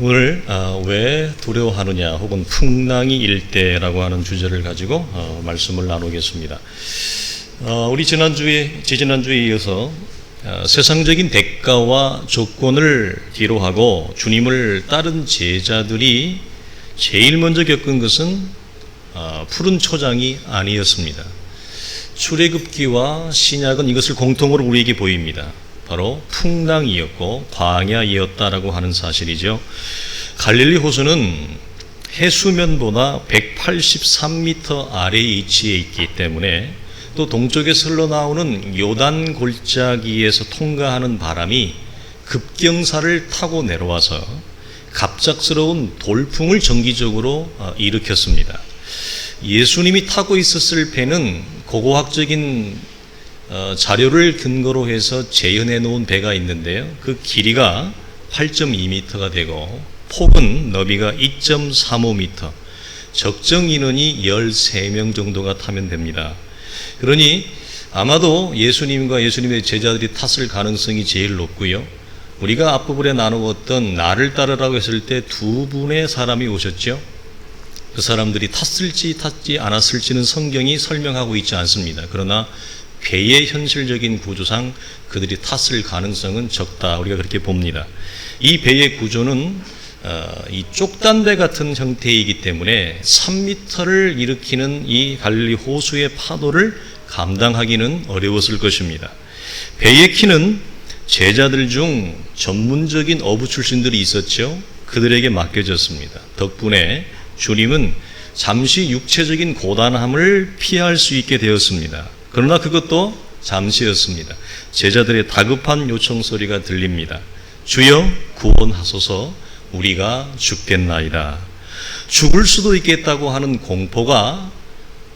오늘 왜 두려워하느냐 혹은 풍랑이 일 때라고 하는 주제를 가지고 말씀을 나누겠습니다. 우리 지지난주에 이어서 세상적인 대가와 조건을 뒤로하고 주님을 따른 제자들이 제일 먼저 겪은 것은 푸른 초장이 아니었습니다. 출애굽기와 신약은 이것을 공통으로 우리에게 보입니다. 바로 풍랑이었고 광야이었다라고 하는 사실이죠. 갈릴리 호수는 해수면보다 183m 아래에 위치해 있기 때문에 또 동쪽에서 흘러나오는 요단 골짜기에서 통과하는 바람이 급경사를 타고 내려와서 갑작스러운 돌풍을 정기적으로 일으켰습니다. 예수님이 타고 있었을 배는 고고학적인 자료를 근거로 해서 재현해 놓은 배가 있는데요. 그 길이가 8.2m가 되고 폭은 너비가 2.35m, 적정 인원이 13명 정도가 타면 됩니다. 그러니 아마도 예수님과 예수님의 제자들이 탔을 가능성이 제일 높고요. 우리가 앞부분에 나누었던 나를 따르라고 했을 때 두 분의 사람이 오셨죠. 그 사람들이 탔을지 탔지 않았을지는 성경이 설명하고 있지 않습니다. 그러나 배의 현실적인 구조상 그들이 탔을 가능성은 적다. 우리가 그렇게 봅니다. 이 배의 구조는 이 쪽단배 같은 형태이기 때문에 3m를 일으키는 이 갈릴리 호수의 파도를 감당하기는 어려웠을 것입니다. 배의 키는 제자들 중 전문적인 어부 출신들이 있었죠. 그들에게 맡겨졌습니다. 덕분에 주님은 잠시 육체적인 고단함을 피할 수 있게 되었습니다. 그러나 그것도 잠시였습니다. 제자들의 다급한 요청 소리가 들립니다. 주여 구원하소서, 우리가 죽겠나이다. 죽을 수도 있겠다고 하는 공포가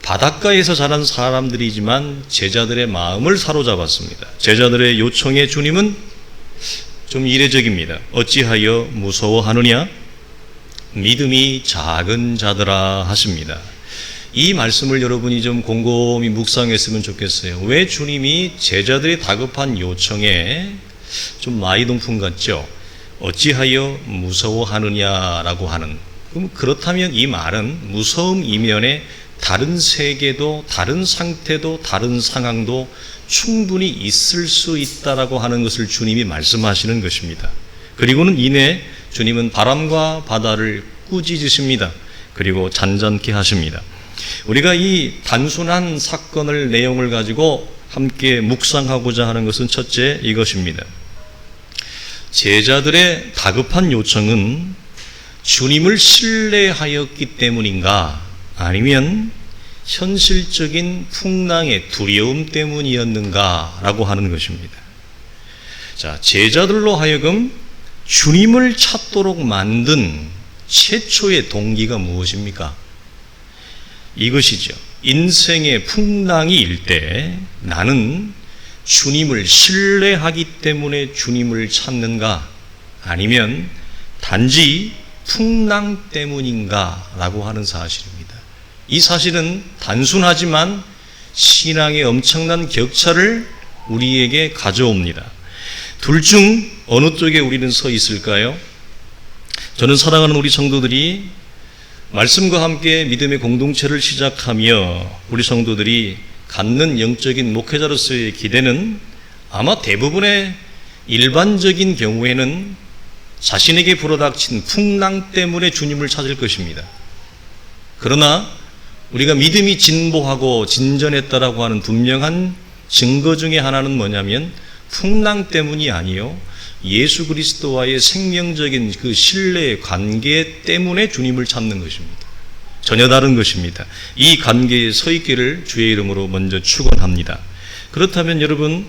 바닷가에서 자란 사람들이지만 제자들의 마음을 사로잡았습니다. 제자들의 요청에 주님은 좀 이례적입니다. 어찌하여 무서워하느냐? 믿음이 작은 자들아 하십니다. 이 말씀을 여러분이 좀 곰곰이 묵상했으면 좋겠어요. 왜 주님이 제자들의 다급한 요청에 좀 마이동풍 같죠? 어찌하여 무서워하느냐라고 하는, 그럼 그렇다면 이 말은 무서움 이면에 다른 세계도, 다른 상태도, 다른 상황도 충분히 있을 수 있다라고 하는 것을 주님이 말씀하시는 것입니다. 그리고는 이내 주님은 바람과 바다를 꾸짖으십니다. 그리고 잔잔케 하십니다. 우리가 이 단순한 사건을 내용을 가지고 함께 묵상하고자 하는 것은 첫째 이것입니다. 제자들의 다급한 요청은 주님을 신뢰하였기 때문인가, 아니면 현실적인 풍랑의 두려움 때문이었는가 라고 하는 것입니다. 자, 제자들로 하여금 주님을 찾도록 만든 최초의 동기가 무엇입니까? 이것이죠. 인생의 풍랑이 일 때 나는 주님을 신뢰하기 때문에 주님을 찾는가, 아니면 단지 풍랑 때문인가 라고 하는 사실입니다. 이 사실은 단순하지만 신앙의 엄청난 격차를 우리에게 가져옵니다. 둘 중 어느 쪽에 우리는 서 있을까요? 저는 사랑하는 우리 성도들이 말씀과 함께 믿음의 공동체를 시작하며 우리 성도들이 갖는 영적인 목회자로서의 기대는 아마 대부분의 일반적인 경우에는 자신에게 불어닥친 풍랑 때문에 주님을 찾을 것입니다. 그러나 우리가 믿음이 진보하고 진전했다라고 하는 분명한 증거 중에 하나는 뭐냐면 풍랑 때문이 아니요, 예수 그리스도와의 생명적인 그 신뢰의 관계 때문에 주님을 찾는 것입니다. 전혀 다른 것입니다. 이 관계에 서 있기를 주의 이름으로 먼저 축원합니다. 그렇다면 여러분,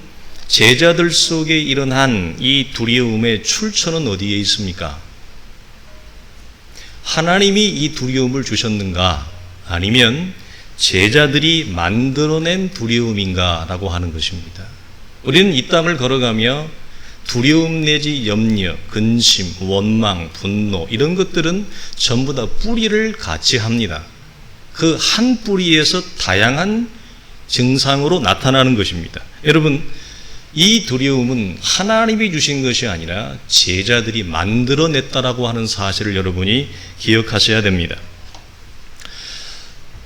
제자들 속에 일어난 이 두려움의 출처는 어디에 있습니까? 하나님이 이 두려움을 주셨는가, 아니면 제자들이 만들어낸 두려움인가 라고 하는 것입니다. 우리는 이 땅을 걸어가며 두려움 내지 염려, 근심, 원망, 분노 이런 것들은 전부 다 뿌리를 같이 합니다. 그 한 뿌리에서 다양한 증상으로 나타나는 것입니다. 여러분, 이 두려움은 하나님이 주신 것이 아니라 제자들이 만들어냈다라고 하는 사실을 여러분이 기억하셔야 됩니다.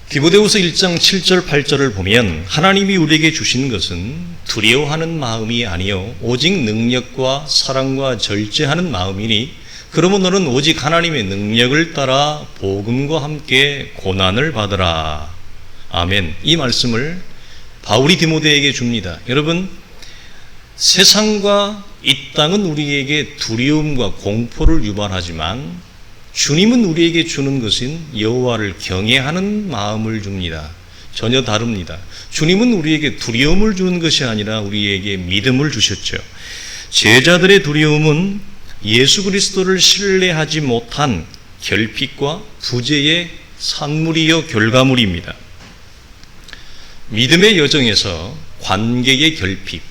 디모데후서 1장 7절 8절을 보면 하나님이 우리에게 주신 것은 두려워하는 마음이 아니요 오직 능력과 사랑과 절제하는 마음이니 그러면 너는 오직 하나님의 능력을 따라 복음과 함께 고난을 받으라. 아멘. 이 말씀을 바울이 디모데에게 줍니다. 여러분, 세상과 이 땅은 우리에게 두려움과 공포를 유발하지만 주님은 우리에게 주는 것은 여호와를 경외하는 마음을 줍니다. 전혀 다릅니다. 주님은 우리에게 두려움을 주는 것이 아니라 우리에게 믿음을 주셨죠. 제자들의 두려움은 예수 그리스도를 신뢰하지 못한 결핍과 부재의 산물이요 결과물입니다. 믿음의 여정에서 관계의 결핍,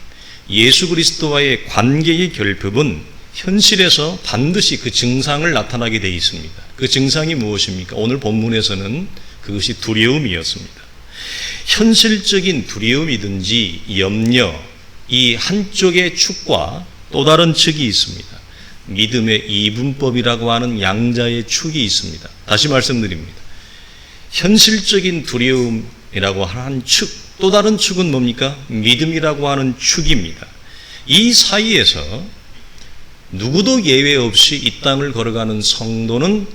예수 그리스도와의 관계의 결핍은 현실에서 반드시 그 증상을 나타나게 되어 있습니다. 그 증상이 무엇입니까? 오늘 본문에서는 그것이 두려움이었습니다. 현실적인 두려움이든지 염려, 이 한쪽의 축과 또 다른 측이 있습니다. 믿음의 이분법이라고 하는 양자의 축이 있습니다. 다시 말씀드립니다. 현실적인 두려움이라고 하는 축, 또 다른 축은 뭡니까? 믿음이라고 하는 축입니다. 이 사이에서 누구도 예외 없이 이 땅을 걸어가는 성도는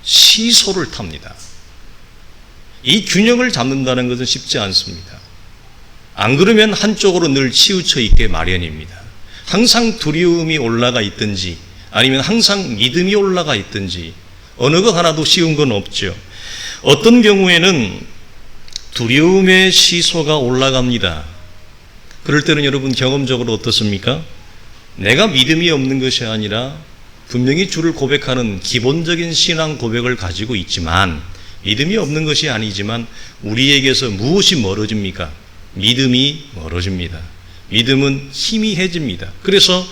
시소를 탑니다. 이 균형을 잡는다는 것은 쉽지 않습니다. 안 그러면 한쪽으로 늘 치우쳐 있게 마련입니다. 항상 두려움이 올라가 있든지 아니면 항상 믿음이 올라가 있든지 어느 것 하나도 쉬운 건 없죠. 어떤 경우에는 두려움의 시소가 올라갑니다. 그럴 때는 여러분 경험적으로 어떻습니까? 내가 믿음이 없는 것이 아니라 분명히 주를 고백하는 기본적인 신앙 고백을 가지고 있지만 믿음이 없는 것이 아니지만 우리에게서 무엇이 멀어집니까? 믿음이 멀어집니다. 믿음은 희미해집니다. 그래서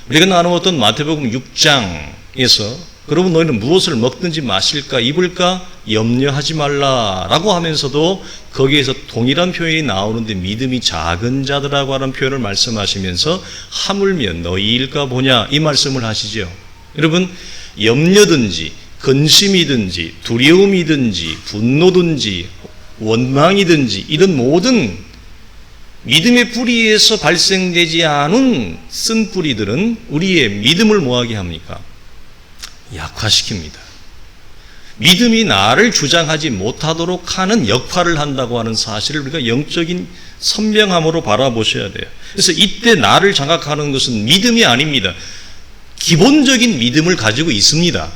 우리가 나누었던 마태복음 6장에서 그러면 너희는 무엇을 먹든지 마실까 입을까 염려하지 말라라고 하면서도 거기에서 동일한 표현이 나오는데 믿음이 작은 자들하고 하는 표현을 말씀하시면서 하물며 너희일까 보냐 이 말씀을 하시죠. 여러분, 염려든지 근심이든지 두려움이든지 분노든지 원망이든지 이런 모든 믿음의 뿌리에서 발생되지 않은 쓴 뿌리들은 우리의 믿음을 뭐하게 합니까? 약화시킵니다. 믿음이 나를 주장하지 못하도록 하는 역할을 한다고 하는 사실을 우리가 영적인 선명함으로 바라보셔야 돼요. 그래서 이때 나를 장악하는 것은 믿음이 아닙니다. 기본적인 믿음을 가지고 있습니다.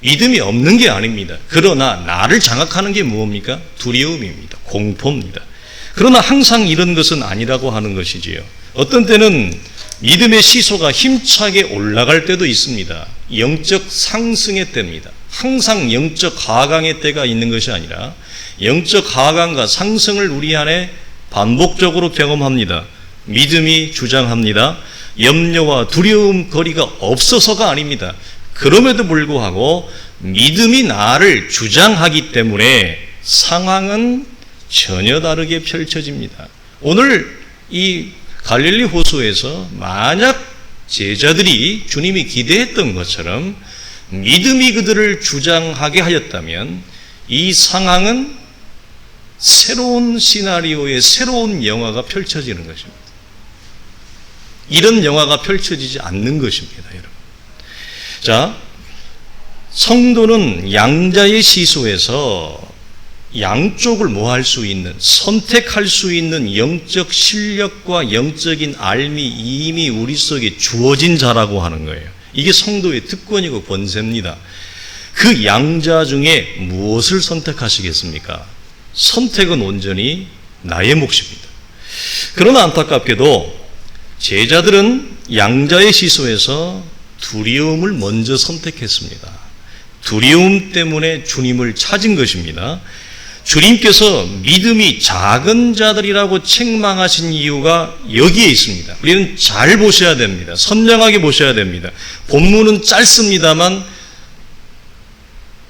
믿음이 없는 게 아닙니다. 그러나 나를 장악하는 게 무엇입니까? 두려움입니다. 공포입니다. 그러나 항상 이런 것은 아니라고 하는 것이지요. 어떤 때는 믿음의 시소가 힘차게 올라갈 때도 있습니다. 영적 상승의 때입니다. 항상 영적 하강의 때가 있는 것이 아니라 영적 하강과 상승을 우리 안에 반복적으로 경험합니다. 믿음이 주장합니다. 염려와 두려움 거리가 없어서가 아닙니다. 그럼에도 불구하고 믿음이 나를 주장하기 때문에 상황은 전혀 다르게 펼쳐집니다. 오늘 이 갈릴리 호수에서 만약 제자들이 주님이 기대했던 것처럼 믿음이 그들을 주장하게 하였다면 이 상황은 새로운 시나리오의 새로운 영화가 펼쳐지는 것입니다. 이런 영화가 펼쳐지지 않는 것입니다, 여러분. 자, 성도는 양자의 시소에서 양쪽을 뭐할 수 있는, 선택할 수 있는 영적 실력과 영적인 알미 이미 우리 속에 주어진 자라고 하는 거예요. 이게 성도의 특권이고 권세입니다. 그 양자 중에 무엇을 선택하시겠습니까? 선택은 온전히 나의 몫입니다. 그러나 안타깝게도 제자들은 양자의 시소에서 두려움을 먼저 선택했습니다. 두려움 때문에 주님을 찾은 것입니다. 주님께서 믿음이 작은 자들이라고 책망하신 이유가 여기에 있습니다. 우리는 잘 보셔야 됩니다. 선명하게 보셔야 됩니다. 본문은 짧습니다만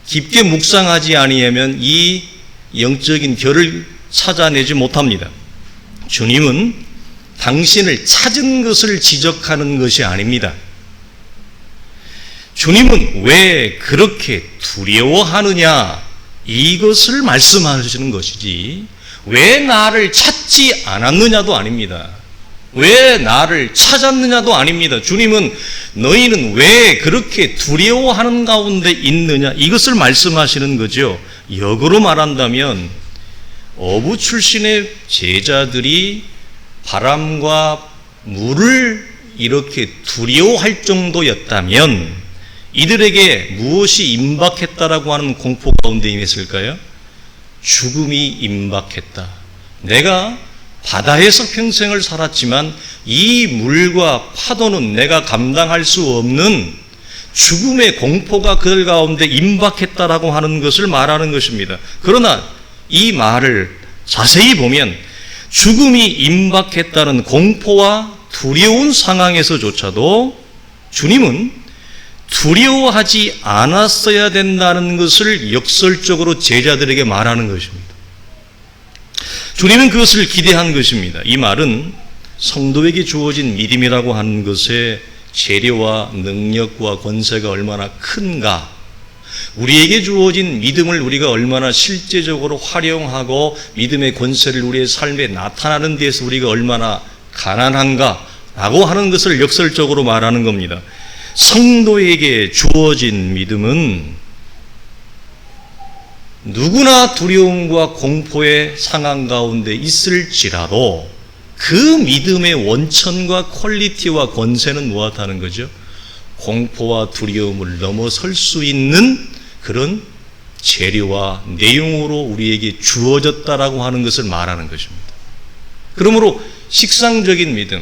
깊게 묵상하지 아니하면 이 영적인 결을 찾아내지 못합니다. 주님은 당신을 찾은 것을 지적하는 것이 아닙니다. 주님은 왜 그렇게 두려워하느냐, 이것을 말씀하시는 것이지 왜 나를 찾지 않았느냐도 아닙니다. 왜 나를 찾았느냐도 아닙니다. 주님은 너희는 왜 그렇게 두려워하는 가운데 있느냐, 이것을 말씀하시는 거죠. 역으로 말한다면 어부 출신의 제자들이 바람과 물을 이렇게 두려워할 정도였다면 이들에게 무엇이 임박했다라고 하는 공포 가운데 임했을까요? 죽음이 임박했다. 내가 바다에서 평생을 살았지만 이 물과 파도는 내가 감당할 수 없는 죽음의 공포가 그들 가운데 임박했다라고 하는 것을 말하는 것입니다. 그러나 이 말을 자세히 보면 죽음이 임박했다는 공포와 두려운 상황에서조차도 주님은 두려워하지 않았어야 된다는 것을 역설적으로 제자들에게 말하는 것입니다. 주님은 그것을 기대한 것입니다. 이 말은 성도에게 주어진 믿음이라고 하는 것의 재료와 능력과 권세가 얼마나 큰가, 우리에게 주어진 믿음을 우리가 얼마나 실제적으로 활용하고 믿음의 권세를 우리의 삶에 나타나는 데에서 우리가 얼마나 가난한가 라고 하는 것을 역설적으로 말하는 겁니다. 성도에게 주어진 믿음은 누구나 두려움과 공포의 상황 가운데 있을지라도 그 믿음의 원천과 퀄리티와 권세는 무엇하는 거죠? 공포와 두려움을 넘어설 수 있는 그런 재료와 내용으로 우리에게 주어졌다라고 하는 것을 말하는 것입니다. 그러므로 식상적인 믿음,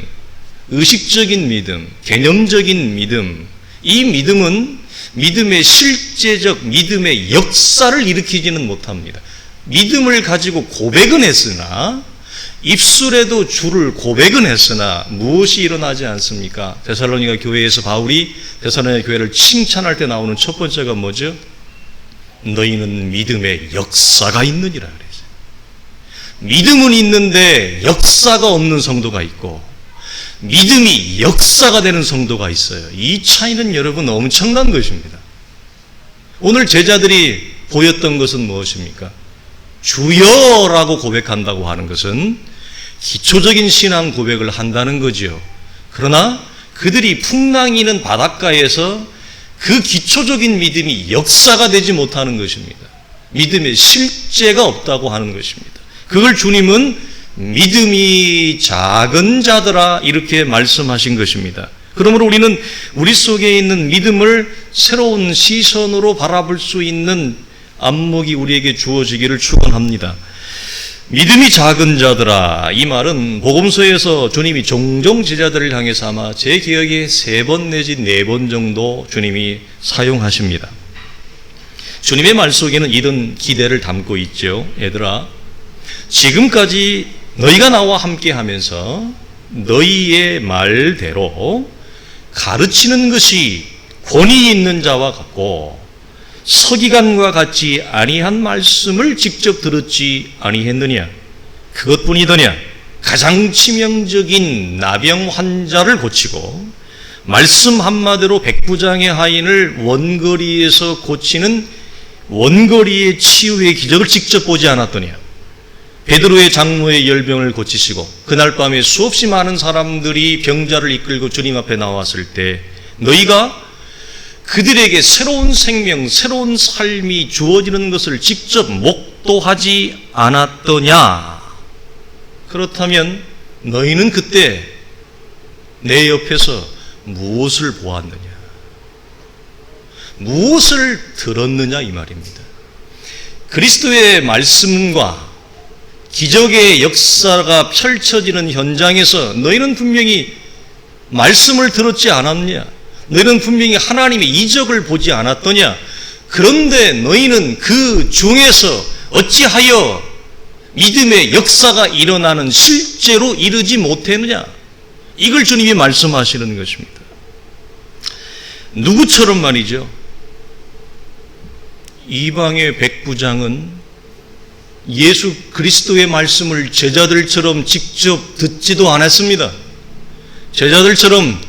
의식적인 믿음, 개념적인 믿음, 이 믿음은 믿음의 실제적 믿음의 역사를 일으키지는 못합니다. 믿음을 가지고 고백은 했으나, 입술에도 주를 고백은 했으나 무엇이 일어나지 않습니까? 데살로니가 교회에서 바울이 데살로니가 교회를 칭찬할 때 나오는 첫 번째가 뭐죠? 너희는 믿음의 역사가 있느니라 그랬어요. 믿음은 있는데 역사가 없는 성도가 있고 믿음이 역사가 되는 성도가 있어요. 이 차이는 여러분 엄청난 것입니다. 오늘 제자들이 보였던 것은 무엇입니까? 주여라고 고백한다고 하는 것은 기초적인 신앙 고백을 한다는 거지요. 그러나 그들이 풍랑이는 바닷가에서 그 기초적인 믿음이 역사가 되지 못하는 것입니다. 믿음의 실제가 없다고 하는 것입니다. 그걸 주님은 믿음이 작은 자들아 이렇게 말씀하신 것입니다. 그러므로 우리는 우리 속에 있는 믿음을 새로운 시선으로 바라볼 수 있는 안목이 우리에게 주어지기를 축원합니다. 믿음이 작은 자들아, 이 말은 복음서에서 주님이 종종 제자들을 향해서 아마 제 기억에 3번 내지 4번 정도 주님이 사용하십니다. 주님의 말 속에는 이런 기대를 담고 있죠. 얘들아, 지금까지 너희가 나와 함께 하면서 너희의 말대로 가르치는 것이 권위 있는 자와 같고 서기관과 같이 아니한 말씀을 직접 들었지 아니했느냐? 그것뿐이더냐? 가장 치명적인 나병 환자를 고치고 말씀 한마디로 백부장의 하인을 원거리에서 고치는 원거리의 치유의 기적을 직접 보지 않았더냐? 베드로의 장로의 열병을 고치시고 그날 밤에 수없이 많은 사람들이 병자를 이끌고 주님 앞에 나왔을 때 너희가 그들에게 새로운 생명, 새로운 삶이 주어지는 것을 직접 목도하지 않았더냐? 그렇다면 너희는 그때 내 옆에서 무엇을 보았느냐? 무엇을 들었느냐? 이 말입니다. 그리스도의 말씀과 기적의 역사가 펼쳐지는 현장에서 너희는 분명히 말씀을 들었지 않았냐? 너희는 분명히 하나님의 이적을 보지 않았더냐? 그런데 너희는 그 중에서 어찌하여 믿음의 역사가 일어나는 실제로 이르지 못했느냐? 이걸 주님이 말씀하시는 것입니다. 누구처럼 말이죠? 이방의 백부장은 예수 그리스도의 말씀을 제자들처럼 직접 듣지도 않았습니다. 제자들처럼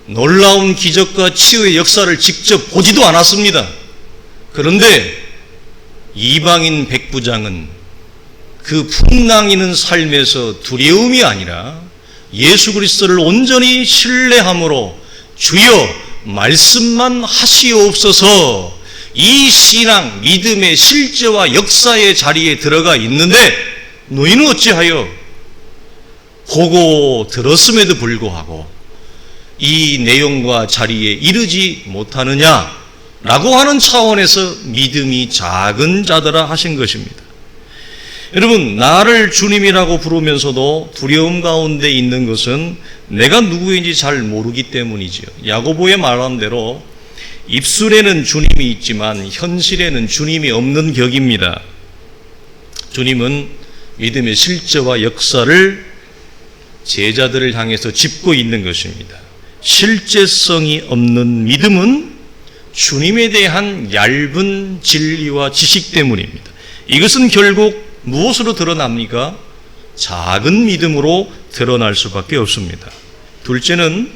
놀라운 기적과 치유의 역사를 직접 보지도 않았습니다. 그런데 이방인 백부장은 그 풍랑이는 삶에서 두려움이 아니라 예수 그리스도를 온전히 신뢰함으로 주여 말씀만 하시옵소서, 이 신앙, 믿음의 실제와 역사의 자리에 들어가 있는데 너희는 어찌하여 보고 들었음에도 불구하고 이 내용과 자리에 이르지 못하느냐라고 하는 차원에서 믿음이 작은 자들아 하신 것입니다. 여러분, 나를 주님이라고 부르면서도 두려움 가운데 있는 것은 내가 누구인지 잘 모르기 때문이지요. 야고보의 말한 대로 입술에는 주님이 있지만 현실에는 주님이 없는 격입니다. 주님은 믿음의 실제와 역사를 제자들을 향해서 짚고 있는 것입니다. 실제성이 없는 믿음은 주님에 대한 얇은 진리와 지식 때문입니다. 이것은 결국 무엇으로 드러납니까? 작은 믿음으로 드러날 수밖에 없습니다. 둘째는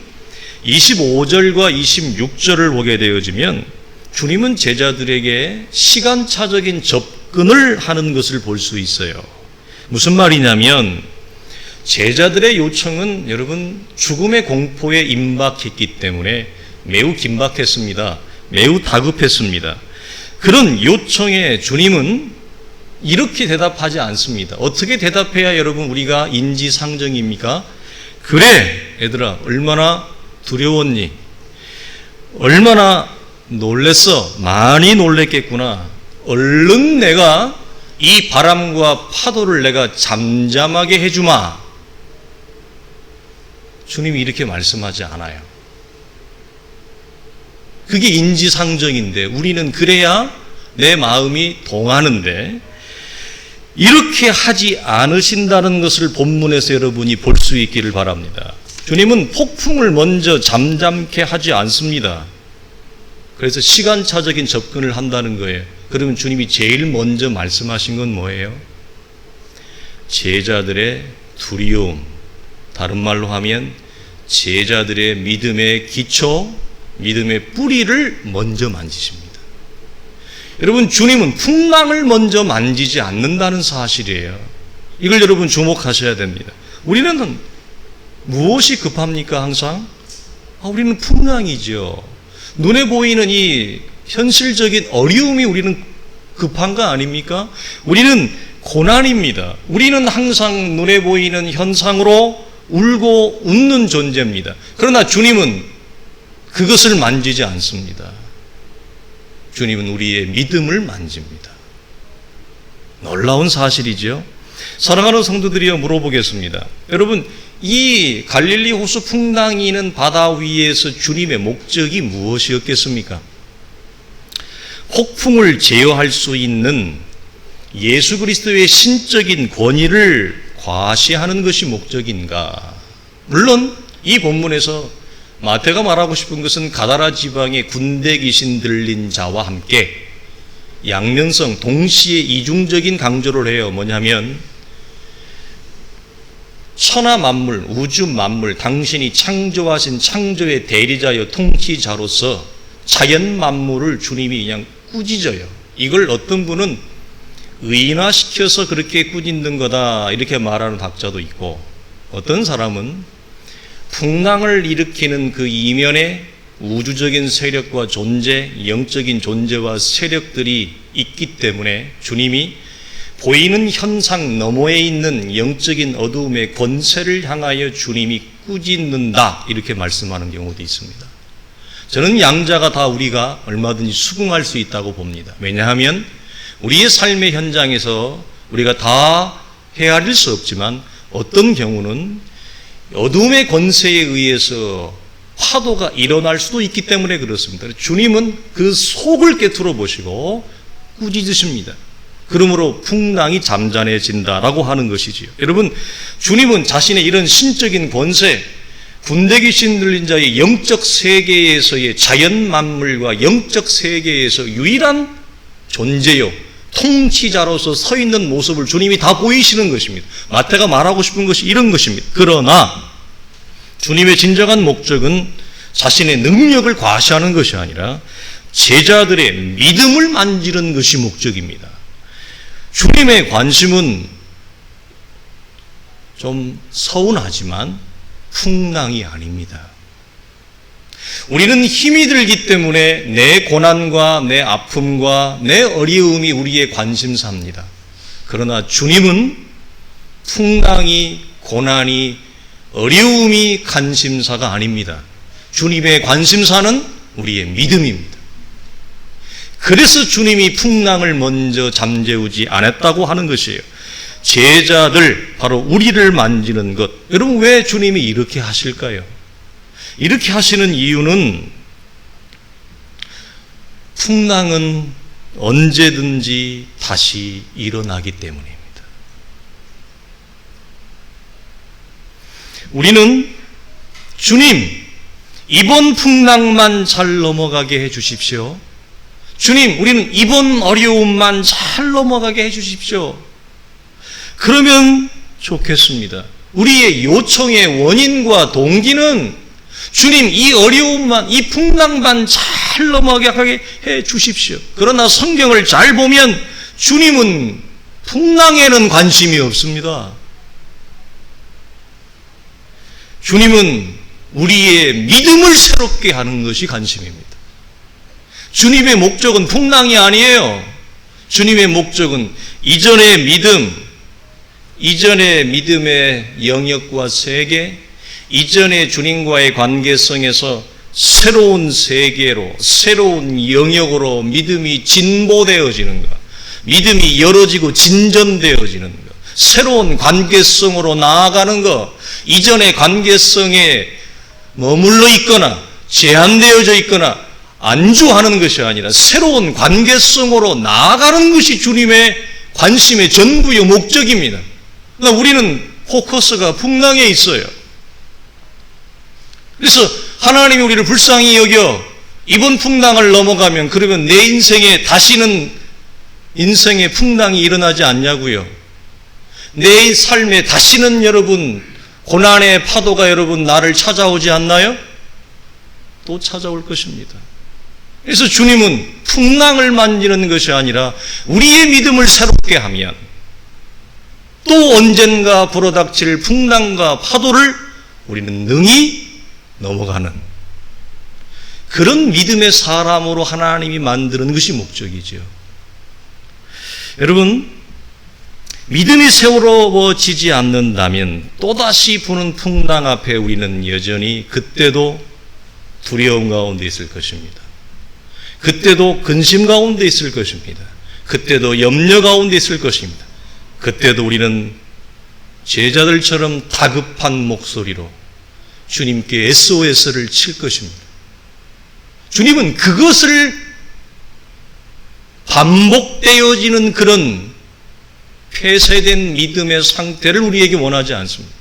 25절과 26절을 보게 되어지면 주님은 제자들에게 시간차적인 접근을 하는 것을 볼 수 있어요. 무슨 말이냐면 제자들의 요청은 여러분 죽음의 공포에 임박했기 때문에 매우 긴박했습니다. 매우 다급했습니다. 그런 요청에 주님은 이렇게 대답하지 않습니다. 어떻게 대답해야 여러분 우리가 인지상정입니까? 그래 얘들아, 얼마나 두려웠니? 얼마나 놀랬어? 많이 놀랬겠구나. 얼른 내가 이 바람과 파도를 내가 잠잠하게 해주마. 주님이 이렇게 말씀하지 않아요. 그게 인지상정인데 우리는 그래야 내 마음이 동하는데 이렇게 하지 않으신다는 것을 본문에서 여러분이 볼 수 있기를 바랍니다. 주님은 폭풍을 먼저 잠잠케 하지 않습니다. 그래서 시간차적인 접근을 한다는 거예요. 그러면 주님이 제일 먼저 말씀하신 건 뭐예요? 제자들의 두려움, 다른 말로 하면 제자들의 믿음의 기초, 믿음의 뿌리를 먼저 만지십니다. 여러분, 주님은 풍랑을 먼저 만지지 않는다는 사실이에요. 이걸 여러분 주목하셔야 됩니다. 우리는 무엇이 급합니까? 항상 우리는 풍랑이죠. 눈에 보이는 이 현실적인 어려움이 우리는 급한 거 아닙니까? 우리는 고난입니다. 우리는 항상 눈에 보이는 현상으로 울고 웃는 존재입니다. 그러나 주님은 그것을 만지지 않습니다. 주님은 우리의 믿음을 만집니다. 놀라운 사실이죠. 사랑하는 성도들이여, 물어보겠습니다. 여러분, 이 갈릴리 호수 풍랑이는 바다 위에서 주님의 목적이 무엇이었겠습니까? 폭풍을 제어할 수 있는 예수 그리스도의 신적인 권위를 과시하는 것이 목적인가? 물론 이 본문에서 마태가 말하고 싶은 것은 가다라 지방의 군대 귀신 들린 자와 함께 양면성 동시에 이중적인 강조를 해요. 뭐냐면 천하 만물, 우주 만물, 당신이 창조하신 창조의 대리자여 통치자로서 자연 만물을 주님이 그냥 꾸짖어요. 이걸 어떤 분은 의인화시켜서 그렇게 꾸짖는 거다 이렇게 말하는 학자도 있고, 어떤 사람은 풍랑을 일으키는 그 이면에 우주적인 세력과 존재, 영적인 존재와 세력들이 있기 때문에 주님이 보이는 현상 너머에 있는 영적인 어두움의 권세를 향하여 주님이 꾸짖는다 이렇게 말씀하는 경우도 있습니다. 저는 양자가 다 우리가 얼마든지 수긍할 수 있다고 봅니다. 왜냐하면 우리의 삶의 현장에서 우리가 다 헤아릴 수 없지만 어떤 경우는 어둠의 권세에 의해서 파도가 일어날 수도 있기 때문에 그렇습니다. 주님은 그 속을 꿰뚫어 보시고 꾸짖으십니다. 그러므로 풍랑이 잠잠해진다라고 하는 것이지요. 여러분, 주님은 자신의 이런 신적인 권세, 군대 귀신 들린 자의 영적 세계에서의 자연 만물과 영적 세계에서 유일한 존재요, 통치자로서 서 있는 모습을 주님이 다 보이시는 것입니다. 마태가 말하고 싶은 것이 이런 것입니다. 그러나 주님의 진정한 목적은 자신의 능력을 과시하는 것이 아니라 제자들의 믿음을 만지는 것이 목적입니다. 주님의 관심은 좀 서운하지만 풍랑이 아닙니다. 우리는 힘이 들기 때문에 내 고난과 내 아픔과 내 어려움이 우리의 관심사입니다. 그러나 주님은 풍랑이, 고난이, 어려움이 관심사가 아닙니다. 주님의 관심사는 우리의 믿음입니다. 그래서 주님이 풍랑을 먼저 잠재우지 않았다고 하는 것이에요. 제자들, 바로 우리를 만지는 것. 여러분, 왜 주님이 이렇게 하실까요? 이렇게 하시는 이유는 풍랑은 언제든지 다시 일어나기 때문입니다. 우리는 주님, 이번 풍랑만 잘 넘어가게 해 주십시오. 주님, 우리는 이번 어려움만 잘 넘어가게 해 주십시오. 그러면 좋겠습니다. 우리의 요청의 원인과 동기는 주님, 이 어려움만, 이 풍랑만 잘 넘어가게 해 주십시오. 그러나 성경을 잘 보면 주님은 풍랑에는 관심이 없습니다. 주님은 우리의 믿음을 새롭게 하는 것이 관심입니다. 주님의 목적은 풍랑이 아니에요. 주님의 목적은 이전의 믿음, 이전의 믿음의 영역과 세계, 이전의 주님과의 관계성에서 새로운 세계로, 새로운 영역으로 믿음이 진보되어지는 것, 믿음이 열어지고 진전되어지는 것, 새로운 관계성으로 나아가는 것, 이전의 관계성에 머물러 있거나 제한되어져 있거나 안주하는 것이 아니라 새로운 관계성으로 나아가는 것이 주님의 관심의 전부요 목적입니다. 그러나 우리는 포커스가 풍랑에 있어요. 그래서 하나님이 우리를 불쌍히 여겨 이번 풍랑을 넘어가면 그러면 내 인생에 다시는 인생의 풍랑이 일어나지 않냐고요. 내 삶에 다시는 여러분 고난의 파도가 여러분 나를 찾아오지 않나요? 또 찾아올 것입니다. 그래서 주님은 풍랑을 만지는 것이 아니라 우리의 믿음을 새롭게 하면 또 언젠가 불어닥칠 풍랑과 파도를 우리는 능히 넘어가는 그런 믿음의 사람으로 하나님이 만드는 것이 목적이죠. 여러분, 믿음이 세워지지 않는다면 또다시 부는 풍랑 앞에 우리는 여전히 그때도 두려움 가운데 있을 것입니다. 그때도 근심 가운데 있을 것입니다. 그때도 염려 가운데 있을 것입니다. 그때도 우리는 제자들처럼 다급한 목소리로 주님께 SOS를 칠 것입니다. 주님은 그것을 반복되어지는 그런 폐쇄된 믿음의 상태를 우리에게 원하지 않습니다.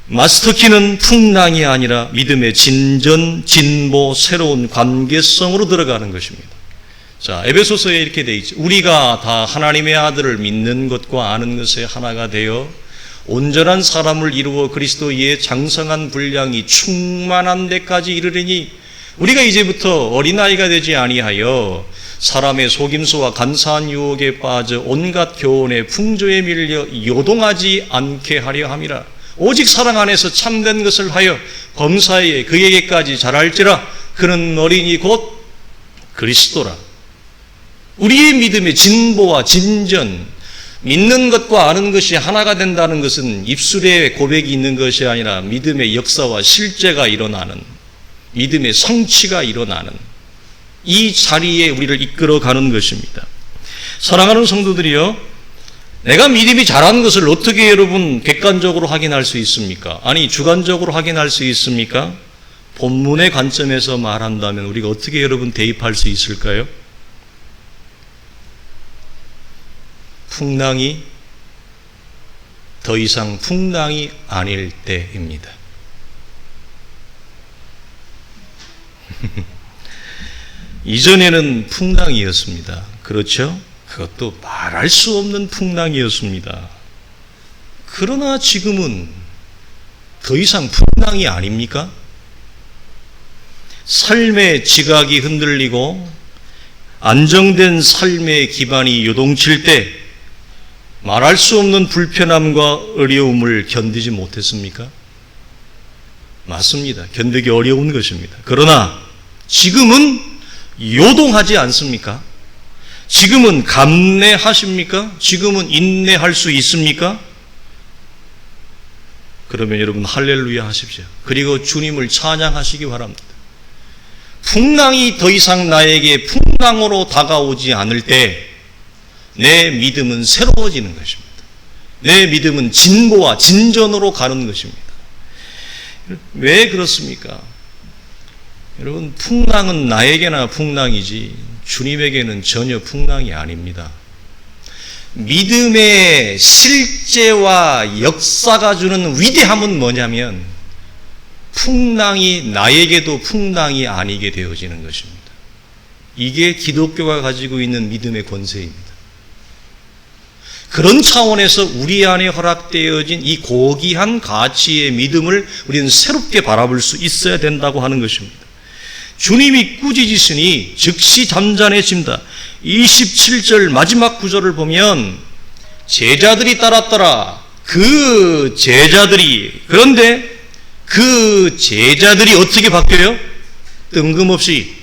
마스터키는 풍랑이 아니라 믿음의 진전, 진보, 새로운 관계성으로 들어가는 것입니다. 자, 에베소서에 이렇게 되어 있죠. 우리가 다 하나님의 아들을 믿는 것과 아는 것에 하나가 되어 온전한 사람을 이루어 그리스도의 장성한 분량이 충만한 데까지 이르리니 우리가 이제부터 어린아이가 되지 아니하여 사람의 속임수와 간사한 유혹에 빠져 온갖 교훈의 풍조에 밀려 요동하지 않게 하려 함이라. 오직 사랑 안에서 참된 것을 하여 범사에 그에게까지 자랄지라. 그는 어린이 곧 그리스도라. 우리의 믿음의 진보와 진전, 믿는 것과 아는 것이 하나가 된다는 것은 입술에 고백이 있는 것이 아니라 믿음의 역사와 실제가 일어나는, 믿음의 성취가 일어나는 이 자리에 우리를 이끌어가는 것입니다. 사랑하는 성도들이요, 내가 믿음이 자라는 것을 어떻게 여러분 객관적으로 확인할 수 있습니까? 아니, 주관적으로 확인할 수 있습니까? 본문의 관점에서 말한다면 우리가 어떻게 여러분 대입할 수 있을까요? 풍랑이 더 이상 풍랑이 아닐 때입니다. 이전에는 풍랑이었습니다. 그렇죠? 그것도 말할 수 없는 풍랑이었습니다. 그러나 지금은 더 이상 풍랑이 아닙니까? 삶의 지각이 흔들리고 안정된 삶의 기반이 요동칠 때 말할 수 없는 불편함과 어려움을 견디지 못했습니까? 맞습니다. 견디기 어려운 것입니다. 그러나 지금은 요동하지 않습니까? 지금은 감내하십니까? 지금은 인내할 수 있습니까? 그러면 여러분 할렐루야 하십시오. 그리고 주님을 찬양하시기 바랍니다. 풍랑이 더 이상 나에게 풍랑으로 다가오지 않을 때 내 믿음은 새로워지는 것입니다. 내 믿음은 진보와 진전으로 가는 것입니다. 왜 그렇습니까? 여러분, 풍랑은 나에게나 풍랑이지 주님에게는 전혀 풍랑이 아닙니다. 믿음의 실제와 역사가 주는 위대함은 뭐냐면 풍랑이 나에게도 풍랑이 아니게 되어지는 것입니다. 이게 기독교가 가지고 있는 믿음의 권세입니다. 그런 차원에서 우리 안에 허락되어진 이 고귀한 가치의 믿음을 우리는 새롭게 바라볼 수 있어야 된다고 하는 것입니다. 주님이 꾸짖으시니 즉시 잠잠해진다. 27절 마지막 구절을 보면 제자들이 따랐더라. 그 제자들이, 그런데 그 제자들이 어떻게 바뀌어요? 뜬금없이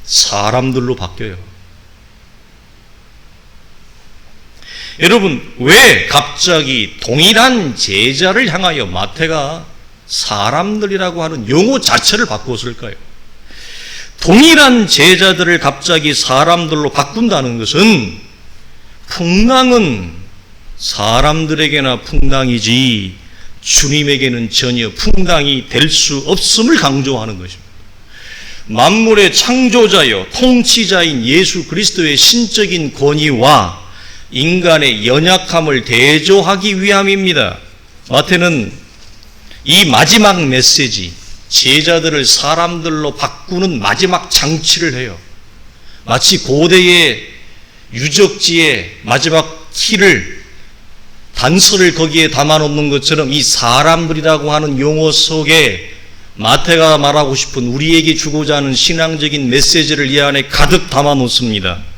사람들로 바뀌어요. 여러분, 왜 갑자기 동일한 제자를 향하여 마태가 사람들이라고 하는 용어 자체를 바꿨을까요? 동일한 제자들을 갑자기 사람들로 바꾼다는 것은 풍랑은 사람들에게나 풍랑이지 주님에게는 전혀 풍랑이 될 수 없음을 강조하는 것입니다. 만물의 창조자여 통치자인 예수 그리스도의 신적인 권위와 인간의 연약함을 대조하기 위함입니다. 마태는 이 마지막 메시지, 제자들을 사람들로 바꾸는 마지막 장치를 해요. 마치 고대의 유적지의 마지막 키를, 단서를 거기에 담아놓는 것처럼 이 사람들이라고 하는 용어 속에 마태가 말하고 싶은 우리에게 주고자 하는 신앙적인 메시지를 이 안에 가득 담아놓습니다.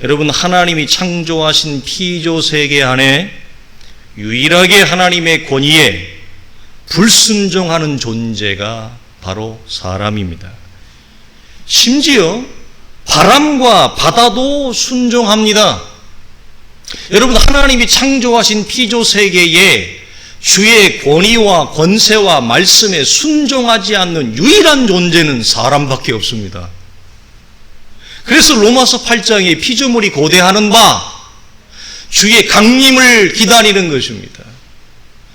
여러분, 하나님이 창조하신 피조 세계 안에 유일하게 하나님의 권위에 불순종하는 존재가 바로 사람입니다. 심지어 바람과 바다도 순종합니다. 여러분, 하나님이 창조하신 피조 세계에 주의 권위와 권세와 말씀에 순종하지 않는 유일한 존재는 사람밖에 없습니다. 그래서 로마서 8장에 피조물이 고대하는 바 주의 강림을 기다리는 것입니다.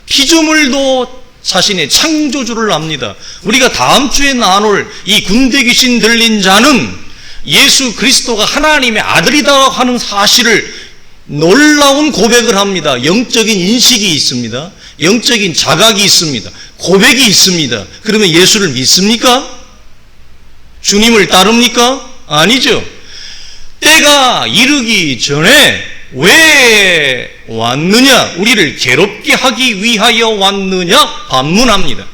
피조물도 자신의 창조주를 압니다. 우리가 다음 주에 나눌 이 군대 귀신 들린 자는 예수 그리스도가 하나님의 아들이다 하는 사실을 놀라운 고백을 합니다. 영적인 인식이 있습니다. 영적인 자각이 있습니다. 고백이 있습니다. 그러면 예수를 믿습니까? 주님을 따릅니까? 아니죠. 때가 이르기 전에 왜 왔느냐? 우리를 괴롭게 하기 위하여 왔느냐? 반문합니다.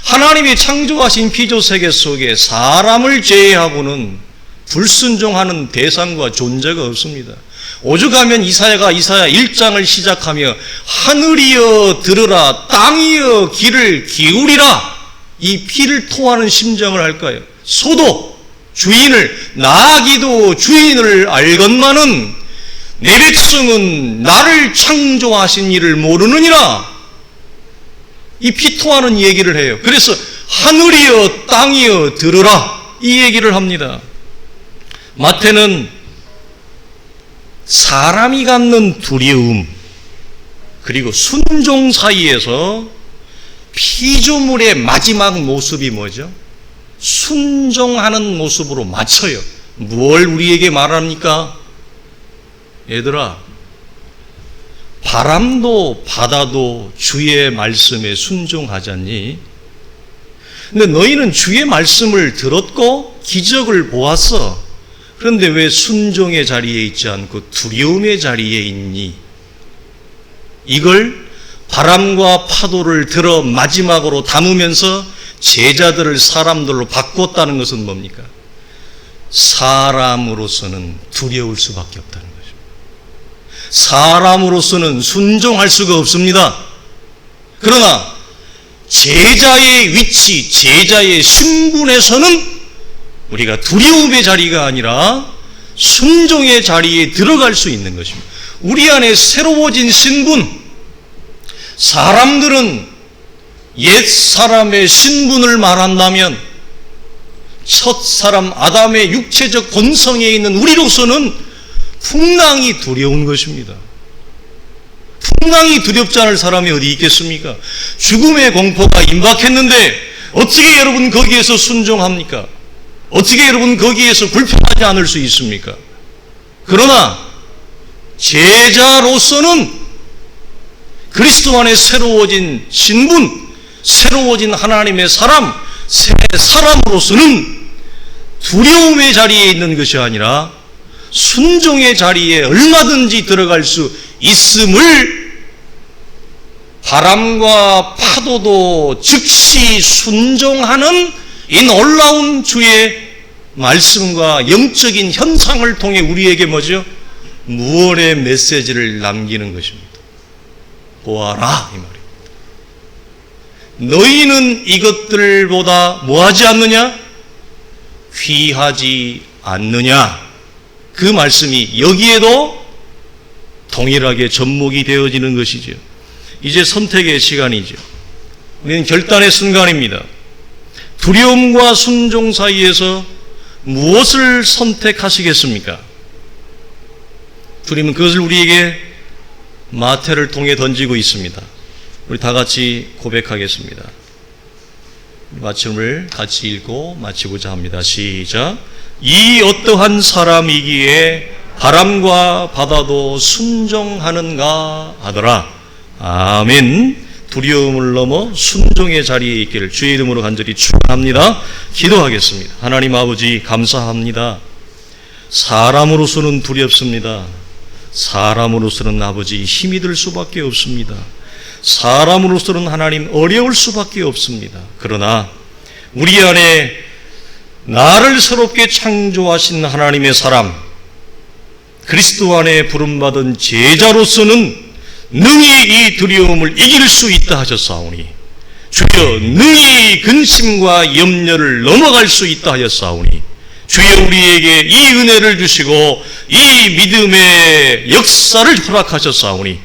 하나님이 창조하신 피조세계 속에 사람을 제외하고는 불순종하는 대상과 존재가 없습니다. 오죽하면 이사야 1장을 시작하며 하늘이여 들으라, 땅이여 귀를 기울이라, 이 피를 토하는 심정을 할까요? 소도 주인을, 나아기도 주인을 알건만은 내 백성은 나를 창조하신 이를 모르느니라, 이 피토하는 얘기를 해요. 그래서 하늘이여 땅이여 들으라, 이 얘기를 합니다. 마태는 사람이 갖는 두려움 그리고 순종 사이에서 피조물의 마지막 모습이 뭐죠? 순종하는 모습으로 맞춰요. 뭘 우리에게 말합니까? 얘들아, 바람도 바다도 주의 말씀에 순종하잖니? 근데 너희는 주의 말씀을 들었고 기적을 보았어. 그런데 왜 순종의 자리에 있지 않고 두려움의 자리에 있니? 이걸 바람과 파도를 들어 마지막으로 담으면서 제자들을 사람들로 바꿨다는 것은 뭡니까? 사람으로서는 두려울 수밖에 없다는 것입니다. 사람으로서는 순종할 수가 없습니다. 그러나 제자의 위치, 제자의 신분에서는 우리가 두려움의 자리가 아니라 순종의 자리에 들어갈 수 있는 것입니다. 우리 안에 새로워진 신분, 사람들은 옛 사람의 신분을 말한다면 첫 사람 아담의 육체적 본성에 있는 우리로서는 풍랑이 두려운 것입니다. 풍랑이 두렵지 않을 사람이 어디 있겠습니까? 죽음의 공포가 임박했는데 어떻게 여러분 거기에서 순종합니까? 어떻게 여러분 거기에서 불편하지 않을 수 있습니까? 그러나 제자로서는 그리스도 안에 새로워진 신분, 새로워진 하나님의 사람, 새 사람으로서는 두려움의 자리에 있는 것이 아니라 순종의 자리에 얼마든지 들어갈 수 있음을 바람과 파도도 즉시 순종하는 이 놀라운 주의 말씀과 영적인 현상을 통해 우리에게 뭐죠? 무언의 메시지를 남기는 것입니다. 보아라 이 말입니다. 너희는 이것들보다 뭐하지 않느냐? 귀하지 않느냐? 그 말씀이 여기에도 동일하게 접목이 되어지는 것이죠. 이제 선택의 시간이죠. 우리는 결단의 순간입니다. 두려움과 순종 사이에서 무엇을 선택하시겠습니까? 주님은 그것을 우리에게 마태를 통해 던지고 있습니다. 우리 다 같이 고백하겠습니다. 말씀을 같이 읽고 마치고자 합니다. 시작. 이 어떠한 사람이기에 바람과 바다도 순종하는가 하더라. 아멘. 두려움을 넘어 순종의 자리에 있기를 주의 이름으로 간절히 축원합니다. 기도하겠습니다. 하나님 아버지 감사합니다. 사람으로서는 두렵습니다. 사람으로서는 아버지 힘이 들 수밖에 없습니다. 사람으로서는 하나님 어려울 수밖에 없습니다. 그러나 우리 안에 나를 새롭게 창조하신 하나님의 사람, 그리스도 안에 부름받은 제자로서는 능히 이 두려움을 이길 수 있다 하셨사오니 주여 능히 근심과 염려를 넘어갈 수 있다 하였사오니 주여 우리에게 이 은혜를 주시고 이 믿음의 역사를 허락하셨사오니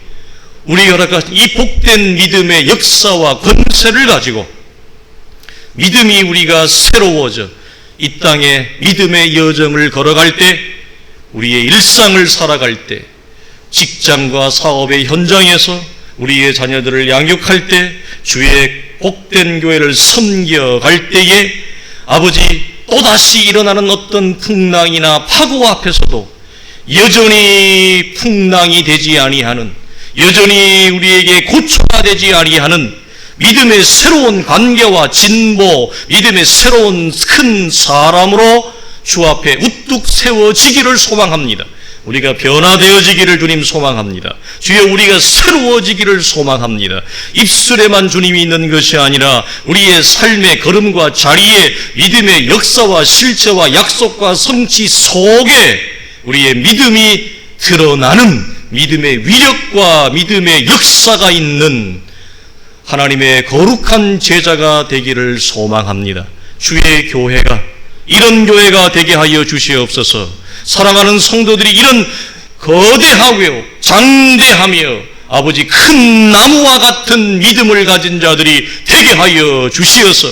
우리가 허락하신 이 복된 믿음의 역사와 권세를 가지고 믿음이 우리가 새로워져 이 땅에 믿음의 여정을 걸어갈 때 우리의 일상을 살아갈 때 직장과 사업의 현장에서 우리의 자녀들을 양육할 때 주의 복된 교회를 섬겨갈 때에 아버지 또다시 일어나는 어떤 풍랑이나 파도 앞에서도 여전히 풍랑이 되지 아니하는 여전히 우리에게 고초가 되지 아니하는 믿음의 새로운 관계와 진보, 믿음의 새로운 큰 사람으로 주 앞에 우뚝 세워지기를 소망합니다. 우리가 변화되어지기를 주님 소망합니다. 주여 우리가 새로워지기를 소망합니다. 입술에만 주님이 있는 것이 아니라 우리의 삶의 걸음과 자리에 믿음의 역사와 실체와 약속과 성취 속에 우리의 믿음이 드러나는 믿음의 위력과 믿음의 역사가 있는 하나님의 거룩한 제자가 되기를 소망합니다. 주의 교회가 이런 교회가 되게 하여 주시옵소서. 사랑하는 성도들이 이런 거대하며 장대하며 아버지 큰 나무와 같은 믿음을 가진 자들이 되게 하여 주시어서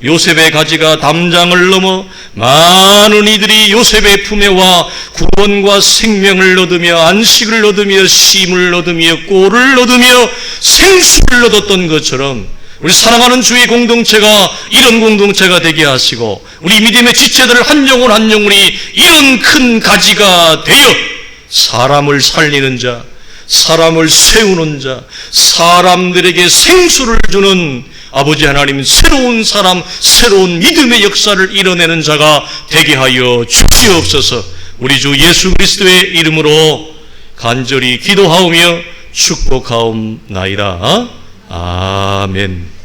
요셉의 가지가 담장을 넘어 많은 이들이 요셉의 품에 와 구원과 생명을 얻으며 안식을 얻으며 쉼을 얻으며 꼴을 얻으며 생수를 얻었던 것처럼 우리 사랑하는 주의 공동체가 이런 공동체가 되게 하시고 우리 믿음의 지체들을 한 영혼 한 영혼이 이런 큰 가지가 되어 사람을 살리는 자, 사람을 세우는 자, 사람들에게 생수를 주는 아버지 하나님, 새로운 사람, 새로운 믿음의 역사를 이뤄내는 자가 되게 하여 주시옵소서. 우리 주 예수 그리스도의 이름으로 간절히 기도하오며 축복하옵나이다. 아멘.